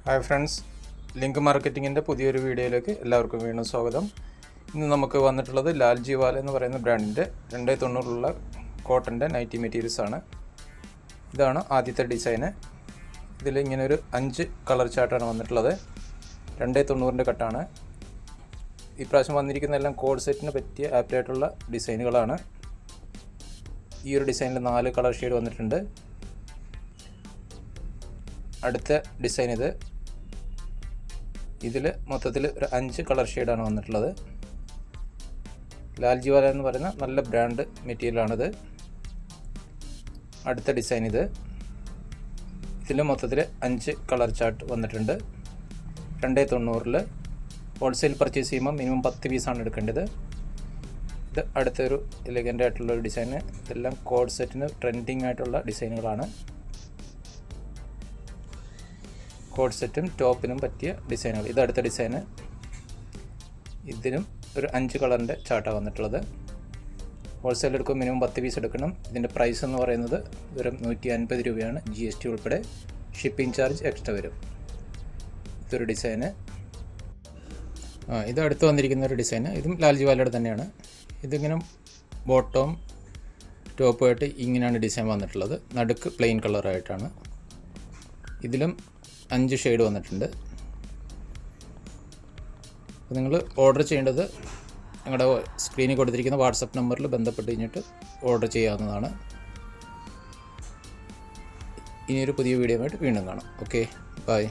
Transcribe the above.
Hi friends, link മാർക്കറ്റിങ്ങിൻ്റെ പുതിയൊരു വീഡിയോയിലേക്ക് എല്ലാവർക്കും വീണ്ടും സ്വാഗതം. ഇന്ന് നമുക്ക് വന്നിട്ടുള്ളത് ലാൽജി വാല എന്ന് പറയുന്ന ബ്രാൻഡിൻ്റെ 290 കോട്ടൻ്റെ നൈറ്റി മെറ്റീരിയൽസ് ആണ്. ഇതാണ് ആദ്യത്തെ ഡിസൈന്. ഇതിൽ ഇങ്ങനെ ഒരു 5 കളർ ചാർട്ടാണ് വന്നിട്ടുള്ളത്. 290 കട്ടാണ്. ഈ പ്രാവശ്യം വന്നിരിക്കുന്ന എല്ലാം കോഡ് സെറ്റിന് പറ്റിയ ആപ്റ്റായിട്ടുള്ള ഡിസൈനുകളാണ്. ഈ ഒരു ഡിസൈനിൽ 4 കളർ ഷെയ്ഡ് വന്നിട്ടുണ്ട്. അടുത്ത ഡിസൈൻ ഇതിൽ മൊത്തത്തിൽ ഒരു 5 കളർ ഷെയ്ഡാണ് വന്നിട്ടുള്ളത്. ലാൽജി വാല എന്ന് പറയുന്ന നല്ല ബ്രാൻഡ് മെറ്റീരിയലാണിത്. അടുത്ത ഡിസൈൻ ഇതിൽ മൊത്തത്തിൽ 5 കളർ ചാർട്ട് വന്നിട്ടുണ്ട്. 290 ഹോൾസെയിൽ പർച്ചേസ് ചെയ്യുമ്പോൾ മിനിമം 10 പീസാണ് എടുക്കേണ്ടത്. ഇത് അടുത്തൊരു എലഗൻ്റ് ആയിട്ടുള്ളൊരു ഡിസൈന്. ഇതെല്ലാം കോഡ് സെറ്റിന് ട്രെൻഡിങ് ആയിട്ടുള്ള ഡിസൈനുകളാണ്. കോഡ് സെറ്റും ടോപ്പിനും പറ്റിയ ഡിസൈനുകൾ. ഇത് അടുത്ത ഡിസൈന്. ഇതിനും ഒരു 5 കളറിൻ്റെ ചാർട്ടാണ് വന്നിട്ടുള്ളത്. ഹോൾസെയിൽ എടുക്കുമ്പോൾ മിനിമം 10 പീസ് എടുക്കണം. ഇതിൻ്റെ പ്രൈസ് എന്ന് പറയുന്നത് വെറും 150 രൂപയാണ്. GST ഉൾപ്പെടെ. ഷിപ്പിംഗ് ചാർജ് എക്സ്ട്രാ വരും. ഇതൊരു ഡിസൈന്. ഇത് അടുത്ത് വന്നിരിക്കുന്ന ഒരു ഡിസൈന്. ഇതും ലാൽജി വാലയുടെ തന്നെയാണ്. ഇതിങ്ങനെ ബോട്ടവും ടോപ്പുമായിട്ട് ഇങ്ങനെയാണ് ഡിസൈൻ വന്നിട്ടുള്ളത്. നടുക്ക് പ്ലെയിൻ കളറായിട്ടാണ്. ഇതിലും 5 ഷെയ്ഡ് വന്നിട്ടുണ്ട്. അപ്പോൾ നിങ്ങൾ ഓർഡർ ചെയ്യേണ്ടത് നിങ്ങളുടെ സ്ക്രീനിൽ കൊടുത്തിരിക്കുന്ന വാട്സപ്പ് നമ്പറിൽ ബന്ധപ്പെട്ട് കഴിഞ്ഞിട്ട് ഓർഡർ ചെയ്യാവുന്നതാണ്. ഇനിയൊരു പുതിയ വീഡിയോ ആയിട്ട് വീണ്ടും കാണാം. Okay, by.